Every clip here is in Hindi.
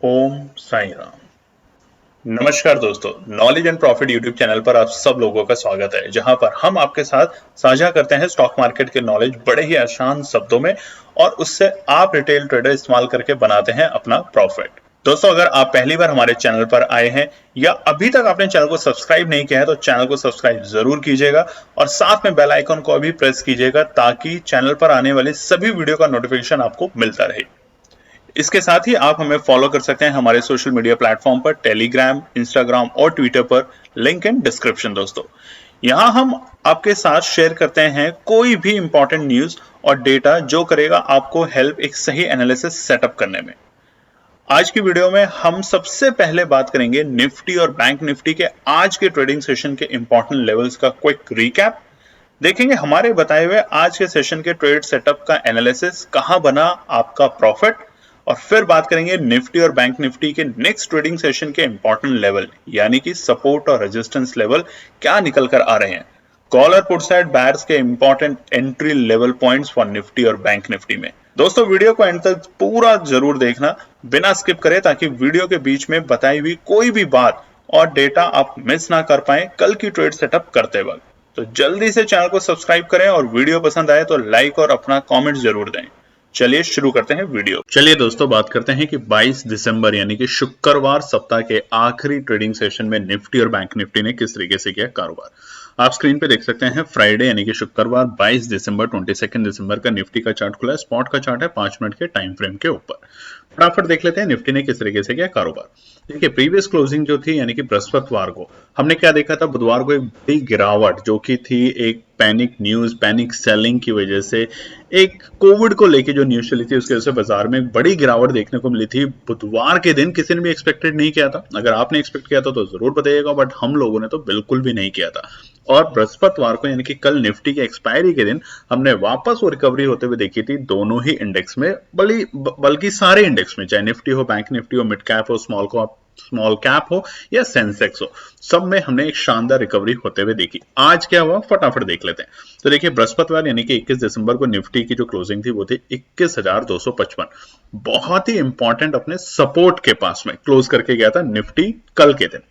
ओम साई राम। नमस्कार दोस्तों, knowledge and profit YouTube channel पर आप सब लोगों का स्वागत है, जहां पर हम आपके साथ साझा करते हैं स्टॉक मार्केट के नॉलेज बड़े ही आसान शब्दों में और उससे आप रिटेल ट्रेडर इस्तेमाल करके बनाते हैं अपना प्रॉफिट। दोस्तों, अगर आप पहली बार हमारे चैनल पर आए हैं या अभी तक आपने चैनल को सब्सक्राइब नहीं किया है तो चैनल को सब्सक्राइब जरूर कीजिएगा और साथ में बेल आइकन को भी प्रेस कीजिएगा ताकि चैनल पर आने वाली सभी वीडियो का नोटिफिकेशन आपको मिलता रहे। इसके साथ ही आप हमें फॉलो कर सकते हैं हमारे सोशल मीडिया प्लेटफॉर्म पर, टेलीग्राम, इंस्टाग्राम और ट्विटर पर, लिंक इन डिस्क्रिप्शन। दोस्तों, यहां हम आपके साथ शेयर करते हैं कोई भी इंपॉर्टेंट न्यूज और डेटा जो करेगा आपको हेल्प एक सही एनालिसिस सेटअप करने में। आज की वीडियो में हम सबसे पहले बात करेंगे निफ्टी और बैंक निफ्टी के आज के ट्रेडिंग सेशन के इंपॉर्टेंट लेवल्स का क्विक रिकैप। देखेंगे हमारे बताए हुए आज के सेशन के ट्रेड सेटअप का एनालिसिस, कहां बना आपका प्रॉफिट, और फिर बात करेंगे निफ्टी और बैंक निफ्टी के नेक्स्ट ट्रेडिंग सेशन के इंपॉर्टेंट लेवल यानी कि सपोर्ट और रेजिस्टेंस लेवल क्या निकल कर आ रहे हैं। कॉल और पुट साइड बायर्स के important entry level points for Nifty और बैंक निफ्टी में। दोस्तों, वीडियो को एंड तक पूरा जरूर देखना बिना स्किप करे, ताकि वीडियो के बीच में बताई हुई कोई भी बात और डेटा आप मिस ना कर पाए कल की ट्रेड सेटअप करते वक्त। तो जल्दी से चैनल को सब्सक्राइब करें और वीडियो पसंद आए तो लाइक और अपना कमेंट जरूर दें। चलिए शुरू करते हैं वीडियो। चलिए दोस्तों, बात करते हैं कि 22 दिसंबर यानी कि शुक्रवार सप्ताह के आखिरी ट्रेडिंग सेशन में निफ्टी और बैंक निफ्टी ने किस तरीके से किया कारोबार। आप स्क्रीन पे देख सकते हैं फ्राइडे यानी कि शुक्रवार 22 दिसंबर 22 दिसंबर का निफ्टी का चार्ट खुला है। स्पॉट का चार्ट है 5 मिनट के टाइम फ्रेम के ऊपर। फटाफट देख लेते हैं निफ्टी ने किस तरीके से किया कारोबार। देखिए, प्रीवियस क्लोजिंग जो थी यानी कि बृहस्पतिवार को हमने क्या देखा था, बुधवार को एक बड़ी गिरावट जो कि थी एक पैनिक न्यूज, पैनिक सेलिंग की वजह से, एक कोविड को लेके जो न्यूज चली थी उसकी वजह से बाजार में एक बड़ी गिरावट देखने को मिली थी। बुधवार के दिन किसी ने भी एक्सपेक्टेड नहीं किया था। अगर आपने एक्सपेक्ट किया था तो जरूर बताइएगा, बट हम लोगों ने तो बिल्कुल भी नहीं किया था। और बृहस्पतिवार को यानी कि कल निफ्टी के एक्सपायरी के दिन हमने वापस वो रिकवरी होते हुए देखी थी दोनों ही इंडेक्स में, बल्कि सारे इंडेक्स में, चाहे निफ्टी हो, बैंक निफ्टी हो, मिड कैप हो, स्मॉल कैप हो या सेंसेक्स हो, सब में हमने एक शानदार रिकवरी होते हुए देखी। आज क्या हुआ फटाफट देख लेते हैं। तो देखिए, बृहस्पतिवार यानी कि 21 दिसंबर को निफ्टी की जो क्लोजिंग थी वो थी 21,255। बहुत ही इंपॉर्टेंट अपने सपोर्ट के पास में क्लोज करके गया था निफ्टी कल के दिन।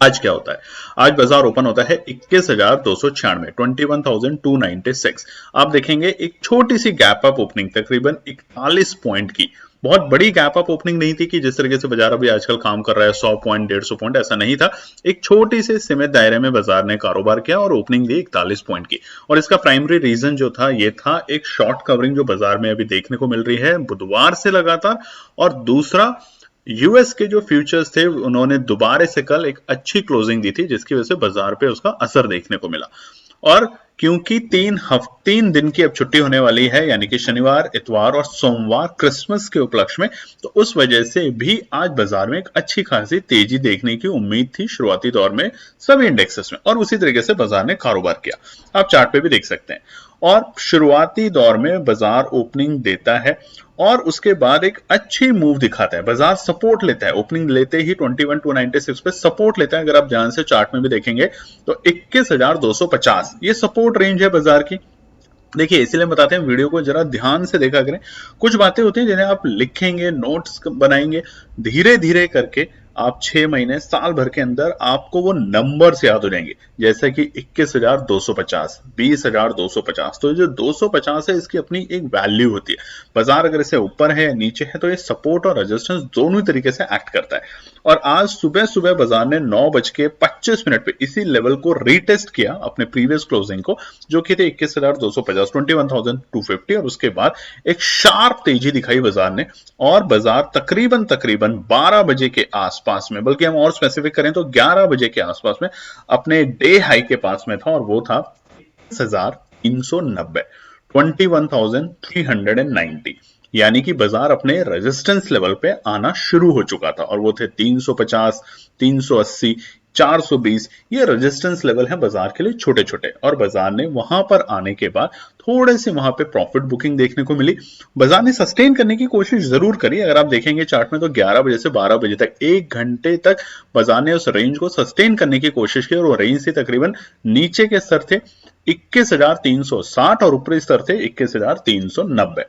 आज क्या होता है, आज बाजार ओपन होता है 21,296, 21,296। आप देखेंगे एक छोटी सी गैप अप ओपनिंग, तकरीबन 41 पॉइंट की। बहुत बड़ी गैप अप ओपनिंग नहीं थी कि जिस तरीके से बाजार अभी आजकल काम कर रहा है 100 पॉइंट 150 पॉइंट, ऐसा नहीं था। एक छोटी से सीमित दायरे में बाजार ने कारोबार किया और ओपनिंग दी 41 पॉइंट की। और इसका प्राइमरी रीजन जो था ये था एक शॉर्ट कवरिंग जो बाजार में अभी देखने को मिल रही है बुधवार से लगातार, और दूसरा यूएस के जो फ्यूचर्स थे उन्होंने दोबारा से कल एक अच्छी क्लोजिंग दी थी जिसकी वजह से बाजार पे उसका असर देखने को मिला। और क्योंकि 3 दिन की अब छुट्टी होने वाली है यानी कि शनिवार, इतवार और सोमवार क्रिसमस के उपलक्ष्य में, तो उस वजह से भी आज बाजार में एक अच्छी खासी तेजी देखने की उम्मीद थी शुरुआती दौर में सभी इंडेक्सेस में, और उसी तरीके से बाजार ने कारोबार किया। आप चार्ट पे भी देख सकते हैं। और शुरुआती दौर में बाजार ओपनिंग देता है और उसके बाद एक अच्छी मूव दिखाता है, बाजार सपोर्ट लेता है, ओपनिंग लेते ही 21,296 पे सपोर्ट लेता है। अगर आप ध्यान से चार्ट में भी देखेंगे तो 21,250 ये सपोर्ट रेंज है बाजार की। देखिए, इसीलिए बताते हैं वीडियो को जरा ध्यान से देखा करें। कुछ बातें होती हैं जिन्हें आप लिखेंगे, नोट्स बनाएंगे, धीरे धीरे करके आप 6 महीने, साल भर के अंदर आपको वो नंबर्स याद हो जाएंगे। जैसे कि 21,250, 20,250, तो जो 250 है इसकी अपनी एक वैल्यू होती है। बाजार अगर इसे ऊपर है या नीचे है तो ये सपोर्ट और रेजिस्टेंस दोनों ही तरीके से एक्ट करता है। और आज सुबह सुबह बाजार ने 9:25 पे इसी लेवल को रीटेस्ट किया अपने प्रीवियस क्लोजिंग को, जो कि थे 21,250, 21,250, और उसके बाद एक शार्प तेजी दिखाई बाजार ने। और बाजार तकरीबन 12 बजे के आसपास में, बल्कि हम और स्पेसिफिक करें तो 11 बजे के आसपास में अपने डे हाई के पास में था, और वो था 21,390, 21,390। यानी कि बाजार अपने रेजिस्टेंस लेवल पे आना शुरू हो चुका था, और वो थे 350, 380, 420। ये रेजिस्टेंस लेवल है बाजार के लिए छोटे छोटे, और बाजार ने वहां पर आने के बाद थोड़े से वहां पे प्रॉफिट बुकिंग देखने को मिली। बाजार ने सस्टेन करने की कोशिश जरूर करी। अगर आप देखेंगे चार्ट में तो 11 बजे से 12 बजे तक 1 घंटे तक बाजार ने उस रेंज को सस्टेन करने की कोशिश की, और वो रेंज से तकरीबन नीचे के स्तर थे 21,360 और ऊपरी स्तर थे 21,390।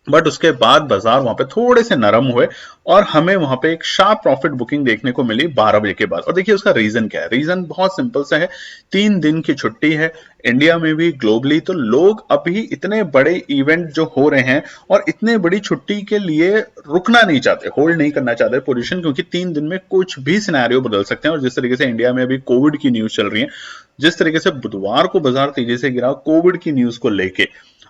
बट उसके बाद बाजार वहां पे थोड़े से नरम हुए और हमें वहां पे एक शार्प प्रॉफिट बुकिंग देखने को मिली 12 बजे के बाद। और देखिए उसका रीजन क्या है, रीजन बहुत सिंपल सा है, 3 दिन की छुट्टी है इंडिया में भी ग्लोबली, तो लोग अभी इतने बड़े इवेंट जो हो रहे हैं और इतने बड़ी छुट्टी के लिए रुकना नहीं चाहते, होल्ड नहीं करना चाहते पोजीशन, क्योंकि 3 दिन में कुछ भी सिनेरियो बदल सकते हैं। और जिस तरीके से इंडिया में अभी कोविड की न्यूज चल रही है, जिस तरीके से बुधवार को बाजार तेजी से गिरा कोविड की न्यूज को लेके,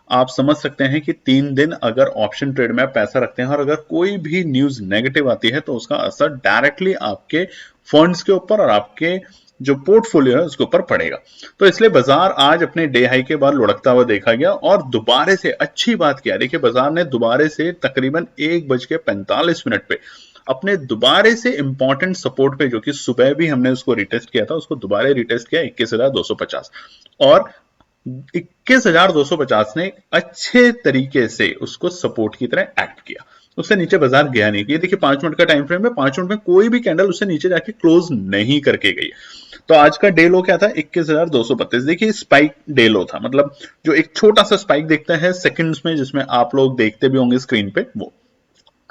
आप समझ सकते हैं कि 3 दिन अगर ऑप्शन ट्रेड में आप पैसा रखते हैं और अगर कोई भी न्यूज नेगेटिव आती है तो उसका असर डायरेक्टली आपके फंड्स के ऊपर और आपके जो पोर्टफोलियो है उसके ऊपर पड़ेगा। तो इसलिए बाजार आज अपने डे हाई के बाद लुढ़कता हुआ देखा गया और दोबारा से अच्छी बात क्या, देखिए बाजार ने दोबारा से तकरीबन 1:45 पे अपने दोबारे से इंपॉर्टेंट सपोर्ट पे, जो कि सुबह भी हमने उसको रिटेस्ट किया था, उसको दोबारा रिटेस्ट किया 21,250 और 21,250 ने अच्छे तरीके से उसको सपोर्ट की तरह एक्ट किया, उससे नीचे बाजार गया नहीं। ये देखिए 5 मिनट का टाइम फ्रेम है, 5 मिनट में कोई भी कैंडल उससे नीचे जाके क्लोज नहीं करके गई। तो आज का डे लो क्या था, 21,232। देखिए स्पाइक डे लो था, मतलब जो एक छोटा सा स्पाइक देखते हैं सेकंड्स में, जिसमें आप लोग देखते भी होंगे स्क्रीन पे वो।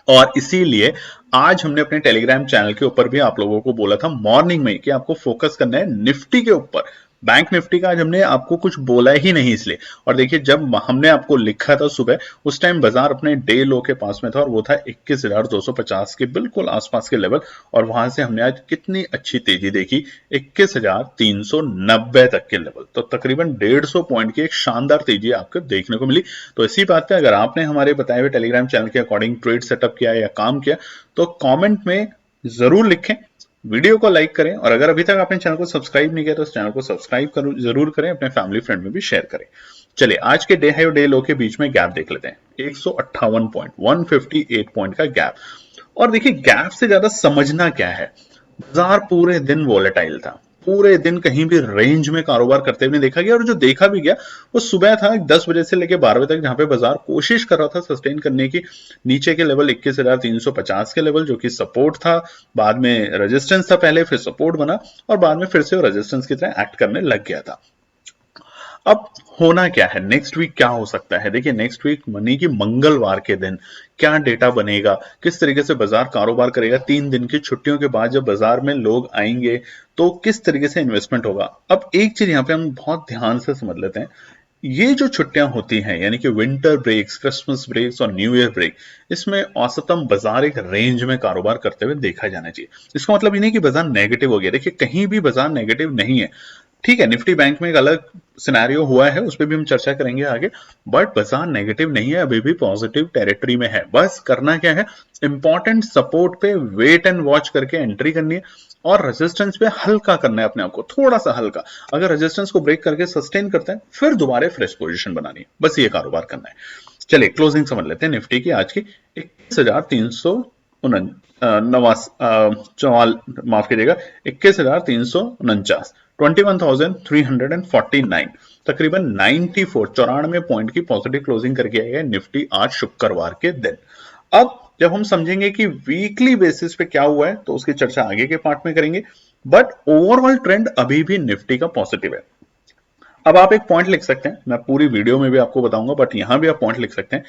और इसीलिए आज हमने अपने टेलीग्राम चैनल के ऊपर भी आप लोगों को बोला था मॉर्निंग में कि आपको फोकस करना है निफ्टी के ऊपर। बैंक निफ्टी का आज हमने आपको कुछ बोला ही नहीं इसलिए। और देखिए जब हमने आपको लिखा था सुबह, उस टाइम बाजार अपने डे लो के पास में था और वो था 21,250 के बिल्कुल आसपास के लेवल, और वहां से हमने आज कितनी अच्छी तेजी देखी, 21,390 तक के लेवल। तो तकरीबन 150 पॉइंट की एक शानदार तेजी आपको देखने को मिली। तो इसी बात पे अगर आपने हमारे बताए हुए टेलीग्राम चैनल के अकॉर्डिंग ट्रेड सेटअप किया या काम किया तो कमेंट में जरूर लिखें, वीडियो को लाइक करें, और अगर अभी तक आपने चैनल को सब्सक्राइब नहीं किया तो इस चैनल को सब्सक्राइब जरूर करें, अपने फैमिली फ्रेंड में भी शेयर करें। चलिए आज के डे हाई और डे लो के बीच में गैप देख लेते हैं, 158 पॉइंट, 158 पॉइंट का गैप। और देखिए गैप से ज्यादा समझना क्या है, बाजार पूरे दिन वॉलेटाइल था, पूरे दिन कहीं भी रेंज में कारोबार करते हुए देखा गया। और जो देखा भी गया वो सुबह था 10 बजे से लेकर 12 बजे तक, जहां पे बाजार कोशिश कर रहा था सस्टेन करने की नीचे के लेवल 21,350 के लेवल, जो कि सपोर्ट था, बाद में रेजिस्टेंस था, पहले फिर सपोर्ट बना और बाद में फिर से वो रेजिस्टेंस की तरह एक्ट करने लग गया था। अब होना क्या है, नेक्स्ट वीक क्या हो सकता है, देखिए नेक्स्ट वीक मनी की मंगलवार के दिन क्या डेटा बनेगा, किस तरीके से बाजार कारोबार करेगा, 3 दिन की छुट्टियों के बाद जब बाजार में लोग आएंगे तो किस तरीके से इन्वेस्टमेंट होगा। अब एक चीज यहां पे हम बहुत ध्यान से समझ लेते हैं, ये जो छुट्टियां होती हैं यानी कि विंटर ब्रेक्स, क्रिसमस ब्रेक्स और न्यू ईयर ब्रेक, इसमें औसतम बाजार एक रेंज में कारोबार करते हुए देखा जाना चाहिए। इसका मतलब ये नहीं कि बाजार नेगेटिव हो गया, देखिए कहीं भी बाजार नेगेटिव नहीं है। ठीक है, निफ्टी बैंक में एक अलग सिनेरियो हुआ है, उस पर भी हम चर्चा करेंगे आगे, बट बाजार नेगेटिव नहीं है, अभी भी पॉजिटिव टेरिटरी में है। बस करना क्या है, इंपॉर्टेंट सपोर्ट पे वेट एंड वॉच करके एंट्री करनी है और रेजिस्टेंस पे हल्का करना है अपने आप को, थोड़ा सा हल्का। अगर रेजिस्टेंस को ब्रेक करके सस्टेन करता है फिर दोबारा फ्रेश पोजीशन बनानी है, बस ये कारोबार करना है। चलिए क्लोजिंग समझ लेते हैं निफ्टी की आज की, 21,300 माफ कीजिएगा 21,349, 21,349, तकरीबन 94 पॉइंट की पॉजिटिव क्लोजिंग करके आएगा निफ्टी आज शुक्रवार के दिन। अब जब हम समझेंगे कि वीकली बेसिस पे क्या हुआ है तो उसकी चर्चा आगे के पार्ट में करेंगे, बट ओवरऑल ट्रेंड अभी भी निफ्टी का पॉजिटिव है। अब आप एक पॉइंट लिख सकते हैं, मैं पूरी वीडियो में भी आपको बताऊंगा, बट यहां भी आप पॉइंट लिख सकते हैं,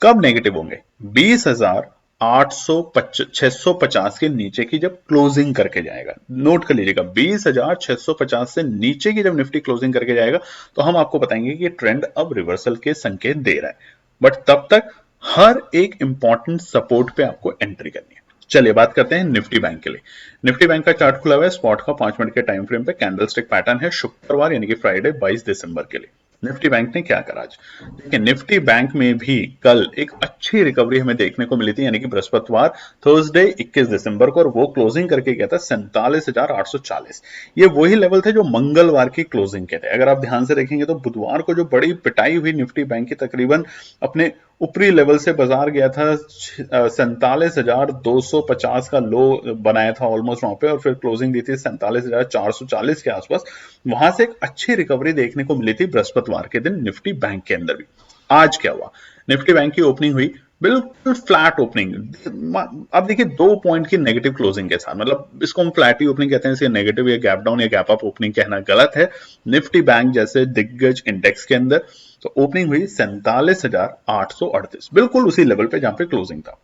कब नेगेटिव होंगे, 20,650 के नीचे की जब क्लोजिंग करके जाएगा। नोट कर लीजिएगा 20,650 से नीचे की जब निफ्टी क्लोजिंग करके जाएगा तो हम आपको बताएंगे कि ट्रेंड अब रिवर्सल के संकेत दे रहा है, बट तब तक हर एक इंपॉर्टेंट सपोर्ट पे आपको एंट्री करनी है। चलिए बात करते हैं निफ्टी बैंक के लिए। निफ्टी बैंक का चार्ट खुला हुआ है, स्पॉट का 5 मिनट के टाइम फ्रेम पे कैंडलस्टिक पैटर्न है, शुक्रवार यानी कि फ्राइडे 22 दिसंबर के लिए। निफ्टी बैंक ने क्या करा आज, देखिए निफ्टी बैंक में भी कल एक अच्छी रिकवरी हमें देखने को मिली थी, यानी कि बृहस्पतिवार थर्सडे 21 दिसंबर को, और वो क्लोजिंग करके गया था 47,840। ये वही लेवल थे जो मंगलवार की क्लोजिंग के थे। अगर आप ध्यान से देखेंगे तो बुधवार को जो बड़ी पिटाई हुई निफ्टी बैंक की, तकरीबन अपने ऊपरी लेवल से बाजार गया था 47,250 का लो बनाया था ऑलमोस्ट वहां पे, और फिर क्लोजिंग दी थी 47,440 के आसपास। वहां से एक अच्छी रिकवरी देखने को मिली थी बृहस्पतिवार के दिन निफ्टी बैंक के अंदर भी। आज क्या हुआ, निफ्टी बैंक की ओपनिंग हुई बिल्कुल फ्लैट ओपनिंग। अब देखिए 2 पॉइंट की नेगेटिव क्लोजिंग के साथ, मतलब इसको हम फ्लैट ही ओपनिंग कहते हैं, इसे नेगेटिव या गैप डाउन या गैप अप ओपनिंग कहना गलत है। निफ्टी बैंक जैसे दिग्गज इंडेक्स के अंदर तो ओपनिंग हुई 47,838, बिल्कुल उसी लेवल पे जहां पे क्लोजिंग था।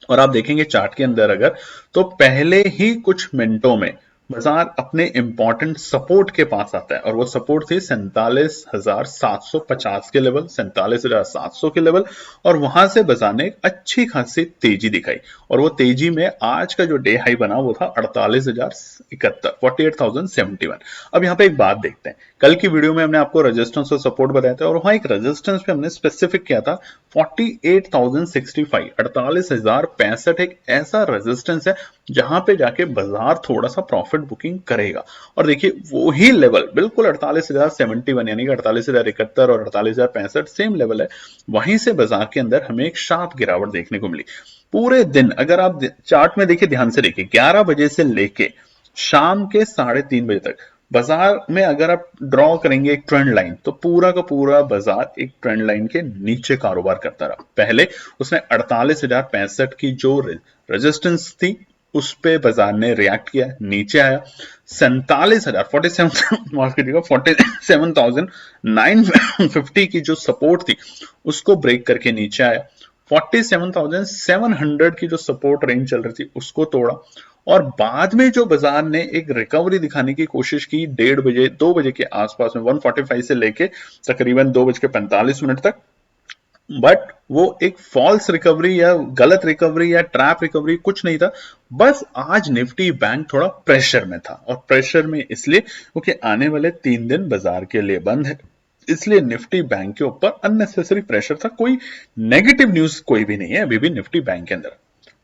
और आप देखेंगे चार्ट के अंदर अगर, तो पहले ही कुछ मिनटों में बाजार अपने इंपॉर्टेंट सपोर्ट के पास आता है, और वो सपोर्ट थी 47,750 के लेवल, 47,700 के लेवल। और वहां से बाजार ने एक अच्छी खासी तेजी दिखाई, और वो तेजी में आज का जो डे हाई बना वो था 48,071, 48,071। अब यहाँ पे एक बात देखते हैं, कल की वीडियो में हमने आपको रेजिस्टेंस और सपोर्ट बताया था, और वहां एक रेजिस्टेंस पे हमने स्पेसिफिक किया था 48,065, 48,065 एक ऐसा रेजिस्टेंस है जहां पे जाके बाजार थोड़ा सा प्रॉफिट बुकिंग करेगा। और देखिए वो ही लेवल बिल्कुल 48,071 यानी कि 48,071 और 48,065 सेम लेवल है, वहीं से बाजार के अंदर हमें एक शार्प गिरावट देखने को मिली। पूरे दिन अगर आप चार्ट में देखिए, ध्यान से देखिए, 11 बजे से लेके शाम के 3:30 बजे तक बाजार में अगर आप ड्रॉ करेंगे एक ट्रेंड लाइन, तो पूरा का पूरा बाजार एक ट्रेंड लाइन के नीचे कारोबार करता रहा। पहले उसने 48,065 की जो रेजिस्टेंस थी उस पे बाजार ने रिएक्ट किया, नीचे आया 47,000 माफ कीजिएगा 47,950 की जो सपोर्ट थी उसको ब्रेक करके नीचे आया, 47,700 की जो सपोर्ट रेंज चल रही थी उसको तोड़ा, और बाद में जो बाजार ने एक रिकवरी दिखाने की कोशिश की 1:30 बजे 2 बजे के आसपास में 145 से लेके तकरीबन 2:45 तक, बट वो एक फॉल्स रिकवरी या गलत रिकवरी या ट्रैप रिकवरी कुछ नहीं था। बस आज निफ्टी बैंक थोड़ा प्रेशर में था, और प्रेशर में इसलिए क्योंकि आने वाले 3 दिन बाजार के लिए बंद है, इसलिए निफ्टी बैंक के ऊपर अननेसेसरी प्रेशर था। कोई नेगेटिव न्यूज कोई भी नहीं है अभी भी निफ्टी बैंक के अंदर।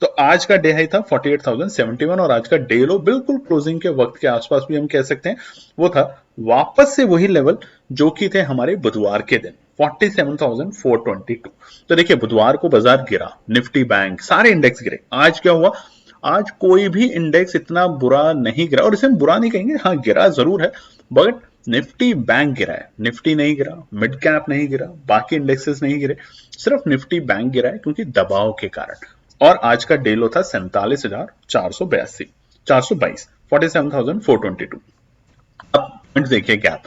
तो आज का डे हाई था 48,071, और आज का डे लो बिल्कुल क्लोजिंग के वक्त के आसपास भी हम कह सकते हैं वो था वापस से वही लेवल जो कि थे हमारे बुधवार के दिन 47,422। तो देखिए बुधवार को बाजार गिरा, निफ्टी बैंक सारे इंडेक्स गिरे। आज क्या हुआ, आज कोई भी इंडेक्स इतना बुरा नहीं गिरा, और इसे हम बुरा नहीं कहेंगे, हाँ गिरा जरूर है, बट निफ्टी बैंक गिरा है, निफ्टी नहीं गिरा, मिड कैप नहीं गिरा, बाकी इंडेक्सेस नहीं गिरे, सिर्फ निफ्टी बैंक गिरा है क्योंकि दबाव के कारण। और आज का डे लो था 47,482, 422, 47,422। अब पॉइंट देखिए, गैप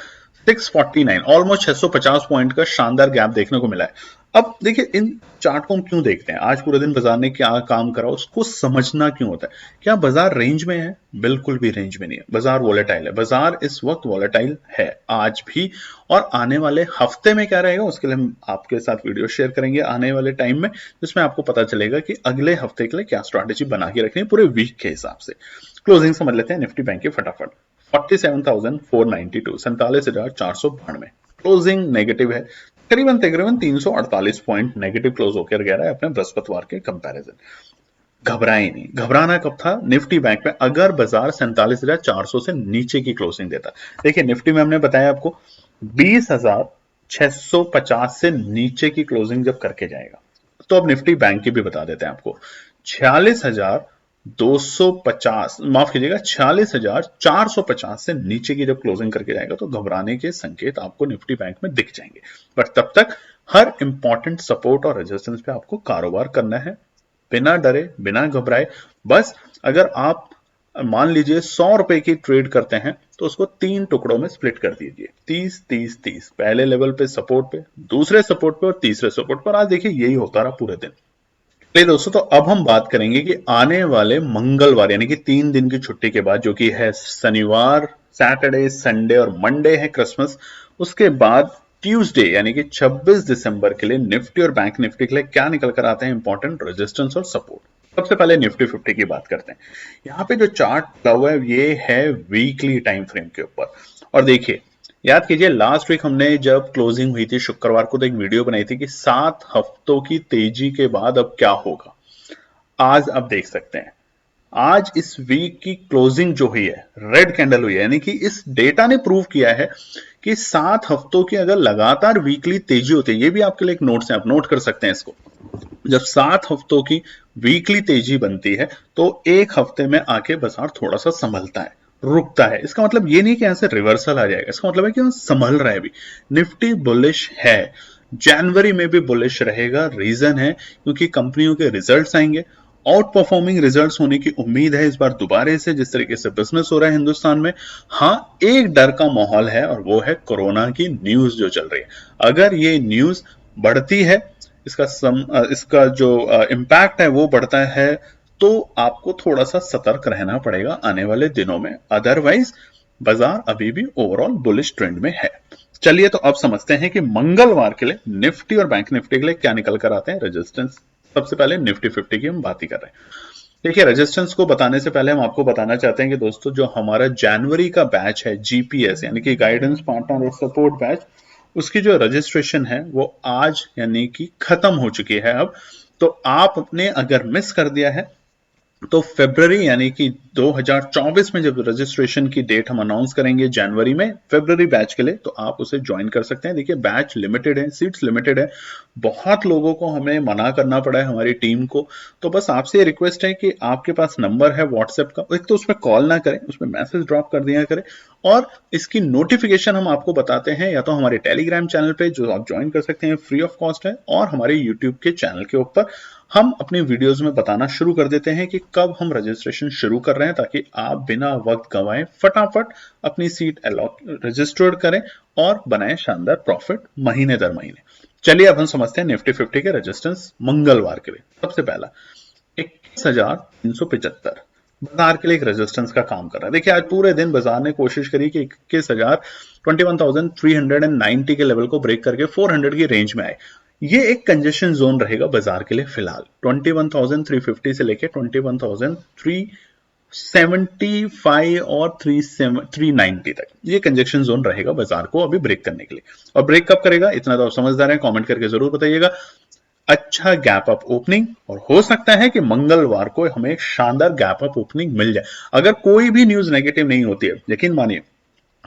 649, ऑलमोस्ट 650 पॉइंट का शानदार गैप देखने को मिला है। अब देखिए इन चार्ट को हम क्यों देखते हैं, आज पूरे दिन बाजार ने क्या काम करा उसको समझना क्यों होता है। क्या बाजार रेंज में है? बिल्कुल भी रेंज में नहीं है, बाजार वॉलेटाइल है, बाजार इस वक्त वॉलेटाइल है आज भी, और आने वाले हफ्ते में क्या रहेगा उसके लिए हम आपके साथ वीडियो शेयर करेंगे आने वाले टाइम में, जिसमें आपको पता चलेगा कि अगले हफ्ते के लिए क्या स्ट्रैटेजी बना के रखनी है पूरे वीक के हिसाब से। क्लोजिंग समझ लेते हैं निफ्टी बैंक की फटाफट। 47,492, 47,492 क्लोजिंग नेगेटिव है, तकरीबन 348 पॉइंट नेगेटिव क्लोज होकर गया है अपने बृहस्पतिवार के कंपैरिजन। घबराए नहीं, घबराना कब था, निफ्टी बैंक में अगर बाजार 47,400 से नीचे की क्लोजिंग देता। देखिए निफ्टी में हमने बताया आपको 20,650 से नीचे की क्लोजिंग जब करके जाएगा, तो अब निफ्टी बैंक की भी बता देते हैं आपको 46,250, माफ कीजिएगा 46,450 से नीचे की जब क्लोजिंग करके जाएगा तो घबराने के संकेत आपको निफ्टी बैंक में दिख जाएंगे। बट तब तक हर इंपॉर्टेंट सपोर्ट और रेजिस्टेंस पे आपको कारोबार करना है, बिना डरे बिना घबराए। बस अगर आप मान लीजिए 100 रुपए की ट्रेड करते हैं तो उसको 3 टुकड़ों में स्प्लिट कर दीजिए, 30 30 30, पहले लेवल पे सपोर्ट पे, दूसरे सपोर्ट पे और तीसरे सपोर्ट पर। आज देखिए यही होता रहा पूरे दिन। चलिए दोस्तों, तो अब हम बात करेंगे कि आने वाले मंगलवार यानी कि 3 दिन की छुट्टी के बाद, जो कि है शनिवार, सैटरडे, संडे और मंडे है क्रिसमस, उसके बाद ट्यूसडे यानी कि 26 दिसंबर के लिए निफ्टी और बैंक निफ्टी के लिए क्या निकल कर आते हैं इंपॉर्टेंट रेजिस्टेंस और सपोर्ट। सबसे पहले निफ्टी 50 की बात करते हैं। यहाँ पे जो चार्ट लगा हुआ है ये है वीकली टाइम फ्रेम के ऊपर, और देखिए याद कीजिए लास्ट वीक हमने जब क्लोजिंग हुई थी शुक्रवार को तो एक वीडियो बनाई थी कि 7 हफ्तों की तेजी के बाद अब क्या होगा। आज आप देख सकते हैं, आज इस वीक की क्लोजिंग जो हुई है रेड कैंडल हुई है, यानी कि इस डेटा ने प्रूव किया है कि 7 हफ्तों की अगर लगातार वीकली तेजी होती है, ये भी आपके लिए एक नोट्स है, आप नोट कर सकते हैं इसको। जब 7 हफ्तों की वीकली तेजी बनती है तो एक हफ्ते में आके बाजार थोड़ा सा संभलता है, रुकता है। इसका मतलब ये नहीं कि यहां से रिवर्सल आ जाएगा, इसका मतलब है कि संभल रहा है अभी, निफ्टी बुलिश है। जनवरी में भी बुलिश रहेगा। रीजन है क्योंकि कंपनियों के रिजल्ट्स आएंगे, आउट परफॉर्मिंग रिजल्ट्स होने की उम्मीद है इस बार दोबारा से, जिस तरीके से बिजनेस हो रहा है हिंदुस्तान में। हाँ, एक डर का माहौल है और वो है कोरोना की न्यूज जो चल रही है। अगर ये न्यूज बढ़ती है, इसका जो इम्पैक्ट है वो बढ़ता है, तो आपको थोड़ा सा सतर्क रहना पड़ेगा आने वाले दिनों में। अदरवाइज बाजार अभी भी ओवरऑल बुलिश ट्रेंड में है। चलिए तो अब समझते हैं कि मंगलवार के लिए निफ्टी और बैंक निफ्टी के लिए क्या निकल कर आते हैं रेजिस्टेंस। सबसे पहले निफ्टी 50 की हम बात ही कर रहे हैं। देखिए, रेजिस्टेंस को बताने से पहले हम आपको बताना चाहते हैं कि दोस्तों, जो हमारा जनवरी का बैच है जीपीएस यानी कि गाइडेंस पार्टनर और सपोर्ट बैच, उसकी जो रजिस्ट्रेशन है वो आज यानी कि खत्म हो चुकी है अब। तो आपने अगर मिस कर दिया है तो फरवरी यानी कि 2024 में जब रजिस्ट्रेशन की डेट हम अनाउंस करेंगे जनवरी में फरवरी बैच के लिए, तो आप उसे ज्वाइन कर सकते हैं। देखिए, बैच लिमिटेड है, सीट्स लिमिटेड है, बहुत लोगों को हमें मना करना पड़ा है हमारी टीम को। तो बस आपसे ये रिक्वेस्ट है कि आपके पास नंबर है व्हाट्सएप का, एक तो उसमें कॉल ना करें, उसमें मैसेज ड्रॉप कर दिया करें, और इसकी नोटिफिकेशन हम आपको बताते हैं या तो हमारे टेलीग्राम चैनल पे जो आप ज्वाइन कर सकते हैं, फ्री ऑफ कॉस्ट है, और हमारे यूट्यूब के चैनल के ऊपर हम अपनी वीडियोस में बताना शुरू कर देते हैं कि कब हम रजिस्ट्रेशन शुरू कर रहे हैं, ताकि आप बिना वक्त गंवाए फटाफट अपनी सीट रजिस्टर्ड करें और बनाएं शानदार प्रॉफिट महीने दर महीने। चलिए अब हम समझते हैं निफ्टी 50 के रेजिस्टेंस मंगलवार के लिए। सबसे पहला 21,375 बाजार के लिए एक रेजिस्टेंस का काम कर रहा है। देखिए, आज पूरे दिन बाजार ने कोशिश करी कि 21,390 के लेवल को ब्रेक करके 400 की रेंज में आए। ये एक कंजेशन जोन रहेगा बाजार के लिए फिलहाल, 21,350 से लेके 21,375 और 390 तक ये कंजेशन जोन रहेगा बाजार को अभी ब्रेक करने के लिए। और ब्रेक कब करेगा, इतना तो आप समझदार हैं, कमेंट करके जरूर बताइएगा। अच्छा गैप अप ओपनिंग, और हो सकता है कि मंगलवार को हमें एक शानदार गैप अप ओपनिंग मिल जाए। अगर कोई भी न्यूज नेगेटिव नहीं होती है, यकीन मानिए,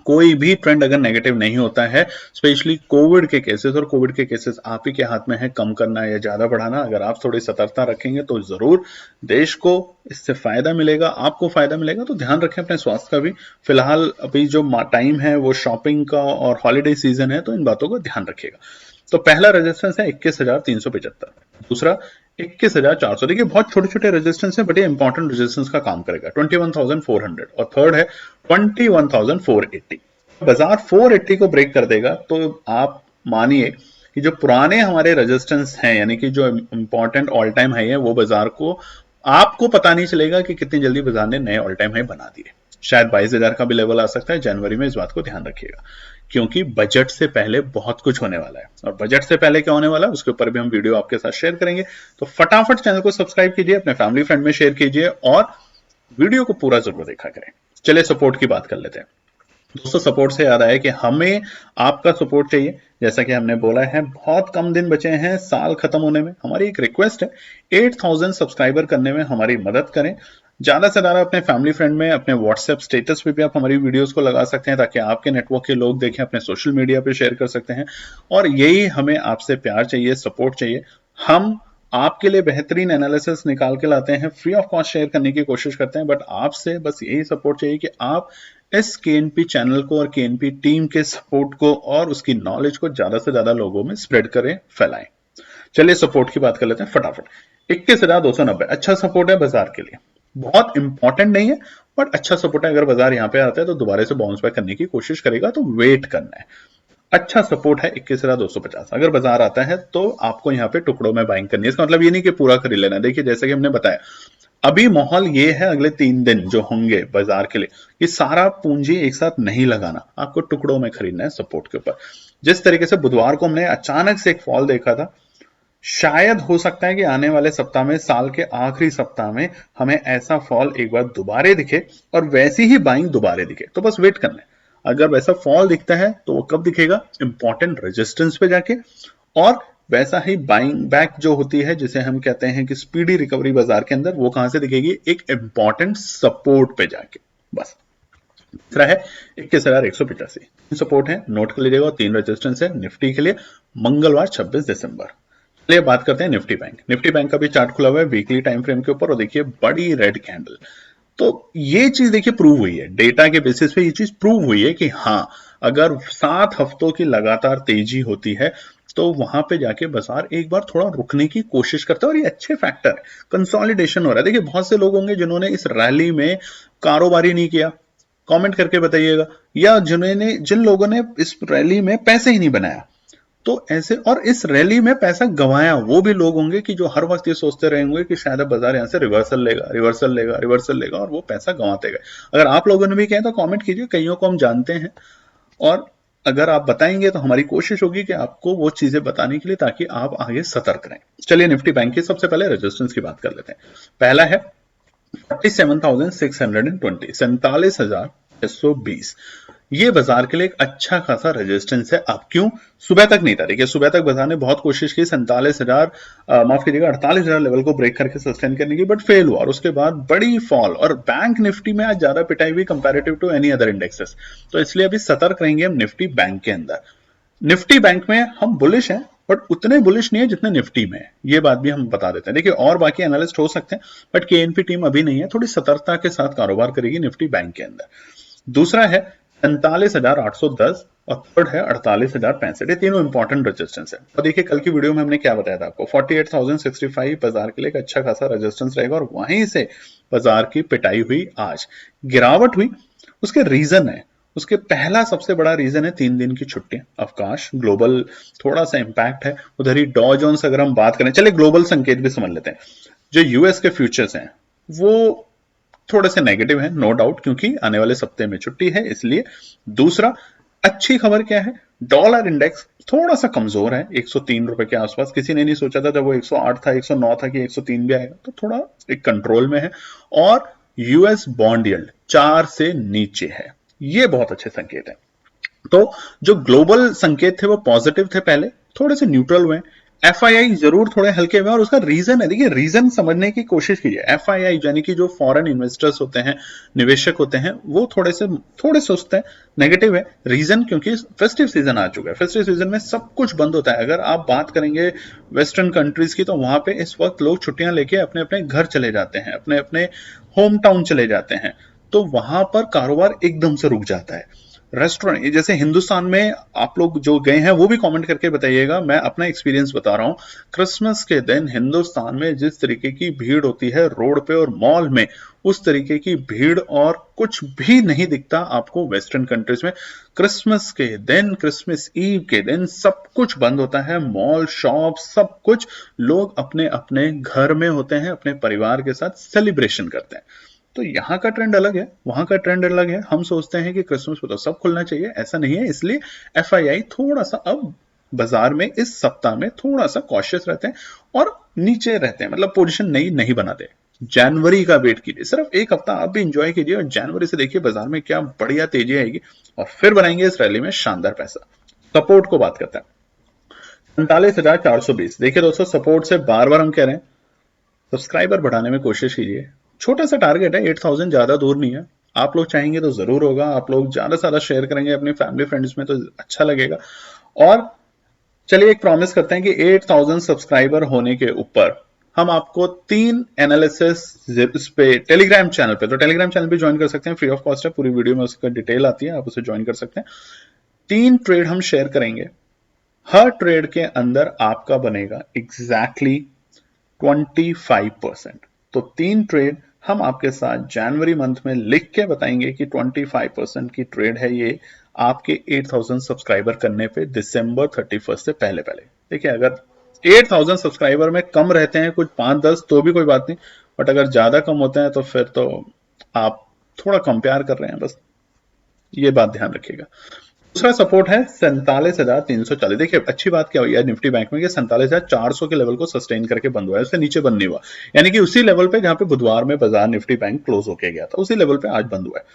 कोई भी ट्रेंड अगर नेगेटिव नहीं होता है, स्पेशली कोविड के केसेस, और कोविड के केसेस आप ही के हाथ में है कम करना या ज्यादा बढ़ाना। अगर आप थोड़ी सतर्कता रखेंगे तो जरूर देश को इससे फायदा मिलेगा, आपको फायदा मिलेगा। तो ध्यान रखें अपने स्वास्थ्य का भी। फिलहाल अभी जो टाइम है वो शॉपिंग का और हॉलीडे सीजन है, तो इन बातों का ध्यान रखिएगा। तो पहला रेजिस्टेंस है 21,375, दूसरा 21,400। देखिए, बहुत छोटे छोटे रेजिस्टेंस है, बट ये इंपॉर्टेंट रेजिस्टेंस का काम करेगा, 21,400, और थर्ड है 21,480। बाजार 480 को ब्रेक कर देगा तो आप मानिए कि जो पुराने हमारे रेजिस्टेंस हैं, यानी कि जो इंपॉर्टेंट ऑल टाइम हाई है, वो बाजार को, आपको पता नहीं चलेगा कि कितनी जल्दी बाजार ने नए ऑल टाइम हाई बना दिए। शायद 22,000 का भी लेवल आ सकता है जनवरी में, इस बात को ध्यान रखिएगा, क्योंकि बजट से पहले बहुत कुछ होने वाला है। और बजट से पहले क्या होने वाला है उसके ऊपर भी हम वीडियो आपके साथ शेयर करेंगे। तो फटाफट चैनल को सब्सक्राइब कीजिए, अपने फैमिली फ्रेंड में शेयर कीजिए, और वीडियो को पूरा जरूर देखा करें। चलिए सपोर्ट की बात कर लेते हैं। दोस्तों, सपोर्ट से याद आया कि हमें आपका सपोर्ट चाहिए। जैसा कि हमने बोला है, बहुत कम दिन बचे हैं साल खत्म होने में। हमारी एक रिक्वेस्ट है, 8,000 सब्सक्राइबर करने में हमारी मदद करें। ज्यादा से ज्यादा अपने फैमिली फ्रेंड में, अपने व्हाट्सएप स्टेटस पे भी आप हमारी वीडियोस को लगा सकते हैं, ताकि आपके नेटवर्क के लोग देखें, अपने सोशल मीडिया पे शेयर कर सकते हैं। और यही हमें आपसे प्यार चाहिए, सपोर्ट चाहिए। हम आपके लिए बेहतरीन एनालिसिस निकाल के लाते हैं, फ्री ऑफ कॉस्ट शेयर करने की कोशिश करते हैं, बट आपसे बस यही सपोर्ट चाहिए कि आप इस केएनपी चैनल को और केएनपी टीम के सपोर्ट को और उसकी नॉलेज को ज्यादा से ज्यादा लोगों में स्प्रेड करें, फैलाएं। चलिए सपोर्ट की बात कर लेते हैं फटाफट। 21,290 अच्छा सपोर्ट है बाजार के लिए, बहुत इंपॉर्टेंट नहीं है, बट अच्छा सपोर्ट है। अगर बाजार यहां पे आता है तो दोबारा से बाउंस बैक करने की कोशिश करेगा, तो वेट करना है। अच्छा सपोर्ट है 21,250। अगर बाजार आता है तो आपको यहाँ पे टुकड़ों में बाइंग करनी है। इसका मतलब ये नहीं कि पूरा खरीद लेना है। देखिए, जैसे कि हमने बताया, अभी माहौल ये है अगले 3 दिन जो होंगे बाजार के लिए, कि सारा पूंजी एक साथ नहीं लगाना, आपको टुकड़ों में खरीदना है सपोर्ट के ऊपर। जिस तरीके से बुधवार को हमने अचानक से एक फॉल देखा था, शायद हो सकता है कि आने वाले सप्ताह में, साल के आखिरी सप्ताह में, हमें ऐसा फॉल एक बार दोबारा दिखे और वैसी ही बाइंग दोबारा दिखे। तो बस वेट करना है। अगर वैसा फॉल दिखता है तो वो कब दिखेगा, इंपॉर्टेंट रेजिस्टेंस पे जाके, और वैसा ही बाइंग बैक जो होती है, जिसे हम कहते हैं कि स्पीडी रिकवरी बाजार के अंदर, वो कहां से दिखेगी, एक इंपॉर्टेंट सपोर्ट पे जाके। बस तीसरा है 21,185 सपोर्ट है, नोट कर लीजिएगा। 3 रेजिस्टेंस है निफ्टी के लिए मंगलवार 26 दिसंबर। चलिए बात करते हैं निफ्टी बैंक। निफ्टी बैंक का भी चार्ट खुला हुआ है वीकली टाइम फ्रेम के ऊपर, और देखिए बड़ी रेड कैंडल। तो ये चीज देखिए प्रूव हुई है, डेटा के बेसिस पे ये चीज प्रूव हुई है कि हाँ, अगर 7 हफ्तों की लगातार तेजी होती है तो वहां पे जाके बाजार एक बार थोड़ा रुकने की कोशिश करता है, और ये अच्छे फैक्टर है, कंसोलिडेशन हो रहा है। देखिए बहुत से लोग होंगे जिन्होंने इस रैली में कारोबार ही नहीं किया, कमेंट करके बताइएगा, या जिन लोगों ने इस रैली में पैसे ही नहीं बनाया, तो ऐसे, और इस रैली में पैसा गंवाया वो भी लोग होंगे कि जो हर वक्त ये सोचते रहे होंगे कि शायद अब बाजार यहां से रिवर्सल लेगा, रिवर्सल लेगा, रिवर्सल लेगा, और वो पैसा गंवाते गए। अगर आप लोगों ने भी किया तो कमेंट कीजिए, कईयों को हम जानते हैं, और अगर आप बताएंगे तो हमारी कोशिश होगी कि आपको वो चीजें बताने के लिए, ताकि आप आगे सतर्क रहें। चलिए निफ्टी बैंक की सबसे पहले रेजिस्टेंस की बात कर लेते हैं। पहला है 47,620, 47,620। ये बाजार के लिए एक अच्छा खासा रेजिस्टेंस है। अब क्यों? सुबह तक नहीं था। देखिए सुबह तक बाजार ने बहुत कोशिश की 47,000, माफ कीजिएगा 48,000 लेवल को ब्रेक करके सस्टेन करने की, बट फेल हुआ, और उसके बाद बड़ी फॉल, और बैंक निफ्टी में आज ज्यादा पिटाई हुई comparative to any other indexes. तो इसलिए अभी सतर्क रहेंगे हम निफ्टी बैंक के अंदर। निफ्टी बैंक में हम बुलिश हैं, बट उतने बुलिश नहीं है जितने निफ्टी में है, ये बात भी हम बता देते हैं। देखिए और बाकी एनालिस्ट हो सकते हैं, बट केएनपी टीम अभी नहीं है, थोड़ी सतर्कता के साथ कारोबार करेगी निफ्टी बैंक के अंदर। दूसरा है 47,810, और थर्ड है 48,065। ये तीनों इंपॉर्टेंट रेजिस्टेंस है। और देखिए कल की वीडियो में हमने क्या बताया था आपको, 48,065 बाजार के लिए एक अच्छा खासा रेजिस्टेंस रहेगा, और वहीं से बाजार की पिटाई हुई, आज गिरावट हुई। उसके रीजन है, उसके पहला सबसे बड़ा रीजन है 3 दिन की छुट्टियां, अवकाश, ग्लोबल थोड़ा सा इंपैक्ट है। उधर ही डॉ जोन्स अगर हम बात करें, चलिए ग्लोबल संकेत भी समझ लेते हैं। जो यूएस के फ्यूचर्स हैं वो थोड़े से नेगेटिव है, नो डाउट, क्योंकि आने वाले सप्ताह में छुट्टी है, इसलिए। दूसरा, अच्छी खबर क्या है, डॉलर इंडेक्स थोड़ा सा कमजोर है, 103 रुपए के आसपास। किसी ने नहीं सोचा था जब वो 108 था, 109 था कि 103 भी आएगा, तो थोड़ा एक कंट्रोल में है। और यूएस बॉन्ड यील्ड 4 से नीचे है, ये बहुत अच्छे संकेत है। तो जो ग्लोबल संकेत थे वो पॉजिटिव थे, पहले थोड़े से न्यूट्रल हुए। एफआईआई जरूर थोड़े हल्के हुए, और उसका रीजन है, देखिए रीजन समझने की कोशिश कीजिए। एफआईआई यानी कि जो फॉरेन इन्वेस्टर्स होते हैं, निवेशक होते हैं, वो थोड़े सुस्त हैं, नेगेटिव है। रीजन क्योंकि फेस्टिव सीजन आ चुका है, फेस्टिव सीजन में सब कुछ बंद होता है। अगर आप बात करेंगे वेस्टर्न कंट्रीज की, तो वहां पे इस वक्त लोग छुट्टियां लेके अपने अपने घर चले जाते हैं, अपने अपने होम टाउन चले जाते हैं, तो वहां पर कारोबार एकदम से रुक जाता है। रेस्टोरेंट, जैसे हिंदुस्तान में आप लोग जो गए हैं वो भी कमेंट करके बताइएगा, मैं अपना एक्सपीरियंस बता रहा हूं। क्रिसमस के दिन हिंदुस्तान में जिस तरीके की भीड़ होती है रोड पे और मॉल में, उस तरीके की भीड़ और कुछ भी नहीं दिखता आपको वेस्टर्न कंट्रीज में। क्रिसमस के दिन, क्रिसमस ईव के दिन सब कुछ बंद होता है, मॉल, शॉप, सब कुछ। लोग अपने अपने घर में होते हैं, अपने परिवार के साथ सेलिब्रेशन करते हैं। तो यहाँ का ट्रेंड अलग है, वहां का ट्रेंड अलग है। हम सोचते हैं कि क्रिसमस पे तो सब खुलना चाहिए, ऐसा नहीं है। इसलिए एफआईआई थोड़ा सा अब बाजार में इस सप्ताह में थोड़ा सा कॉशियस रहते हैं, और नीचे रहते हैं, मतलब पोजीशन नहीं बनाते। जनवरी का वेट कीजिए, सिर्फ एक हफ्ता आप भी इंजॉय कीजिए, और जनवरी से देखिए बाजार में क्या बढ़िया तेजी आएगी, और फिर बनाएंगे इस रैली में शानदार पैसा। सपोर्ट को बात करते हैं, 47,420। देखिए दोस्तों, सपोर्ट से बार बार हम कह रहे हैं सब्सक्राइबर बढ़ाने में कोशिश कीजिए। छोटा सा टारगेट है, 8,000 ज्यादा दूर नहीं है। आप लोग चाहेंगे तो जरूर होगा, आप लोग ज्यादा से ज्यादा शेयर करेंगे अपने फैमिली फ्रेंड्स में तो अच्छा लगेगा। और चलिए एक प्रॉमिस करते हैं कि 8,000 सब्सक्राइबर होने के ऊपर हम आपको 3 एनालिसिस इस पे टेलीग्राम चैनल पे, तो टेलीग्राम चैनल पे ज्वाइन कर सकते हैं, फ्री ऑफ कॉस्ट है, पूरी वीडियो में उसका डिटेल आती है, आप उसे ज्वाइन कर सकते हैं। 3 ट्रेड हम शेयर करेंगे, हर ट्रेड के अंदर आपका बनेगा एग्जैक्टली 25%। तो 3 ट्रेड हम आपके साथ जनवरी मंथ में लिख के बताएंगे कि 25% की ट्रेड है ये, आपके 8,000 सब्सक्राइबर करने पे दिसंबर 31 से पहले पहले। देखिए अगर 8,000 सब्सक्राइबर में कम रहते हैं कुछ 5-10 तो भी कोई बात नहीं, बट अगर ज्यादा कम होते हैं तो फिर तो आप थोड़ा कंपेयर कर रहे हैं, बस ये बात ध्यान रखिएगा। दूसरा सपोर्ट है 47,340। देखिए अच्छी बात क्या हुई है निफ्टी बैंक में कि 47,400 के लेवल को सस्टेन करके बंद हुआ है, उससे नीचे बंद नहीं हुआ, यानी कि उसी लेवल पे जहां पे बुधवार में बाजार निफ्टी बैंक क्लोज होके गया था, उसी लेवल पे आज बंद हुआ है।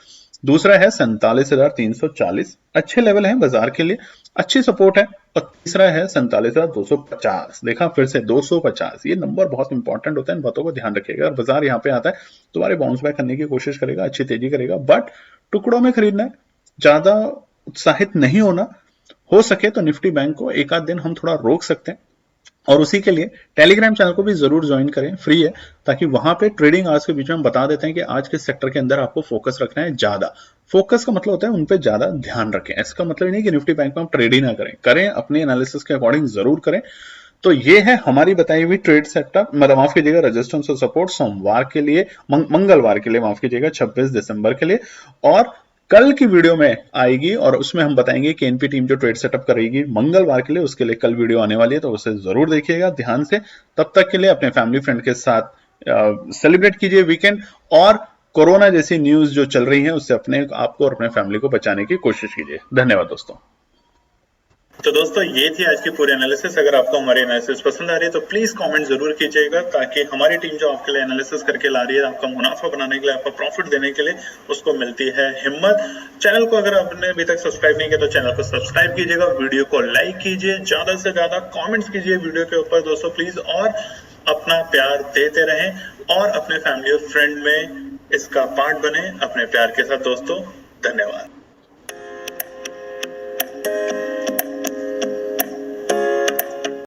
दूसरा है 47,340, अच्छे लेवल है बाजार के लिए, अच्छी सपोर्ट है। और तीसरा है 47,250। देखा फिर से 250, ये नंबर बहुत इंपॉर्टेंट होता है, इन बातों को ध्यान रखिएगा। अगर बाजार यहाँ पे आता है दोबारा बाउंस बैक करने की कोशिश करेगा, अच्छी तेजी करेगा, बट टुकड़ों में खरीदना है, ज्यादा उत्साहित नहीं होना। हो सके तो निफ्टी बैंक को एक आध दिन हम थोड़ा रोक सकते हैं, और उसी के लिए टेलीग्राम चैनल को भी जरूर ज्वाइन करें, फ्री है, ताकि वहां पे ट्रेडिंग आवर्स के बीच में हम बता देते हैं कि आज किस सेक्टर के अंदर आपको फोकस रखना है ज्यादा। फोकस का मतलब होता है उन पे ज्यादा ध्यान रखें, इसका मतलब नहीं कि निफ्टी बैंक में हम ट्रेड ही ना करें, करें अपने एनालिसिस के अकॉर्डिंग जरूर करें। तो ये है हमारी बताई हुई ट्रेड सेटअप, मतलब माफ कीजिएगा रेजिस्टेंस और सपोर्ट सोमवार के लिए, मंगलवार के लिए, माफ कीजिएगा 26 दिसंबर के लिए। और कल की वीडियो में आएगी और उसमें हम बताएंगे कि एनपी टीम जो ट्रेड सेटअप करेगी मंगलवार के लिए, उसके लिए कल वीडियो आने वाली है, तो उसे जरूर देखिएगा ध्यान से। तब तक के लिए अपने फैमिली फ्रेंड के साथ सेलिब्रेट कीजिए वीकेंड, और कोरोना जैसी न्यूज जो चल रही है उससे अपने आपको और अपने फैमिली को बचाने की कोशिश कीजिए। धन्यवाद दोस्तों। तो दोस्तों ये थी आज की पूरी एनालिसिस। अगर आपको हमारी एनालिसिस पसंद आ रही है तो प्लीज कमेंट जरूर कीजिएगा, ताकि हमारी टीम जो आपके लिए एनालिसिस करके ला रही है, आपका मुनाफा बनाने के लिए, आपका प्रॉफिट देने के लिए, उसको मिलती है हिम्मत। चैनल को अगर आपने अभी तक सब्सक्राइब नहीं किया तो चैनल को सब्सक्राइब कीजिएगा, वीडियो को लाइक कीजिए, ज्यादा से ज्यादा कॉमेंट्स कीजिए वीडियो के ऊपर दोस्तों प्लीज, और अपना प्यार देते रहें और अपने फैमिली और फ्रेंड में इसका पार्ट बने अपने प्यार के साथ दोस्तों। धन्यवाद।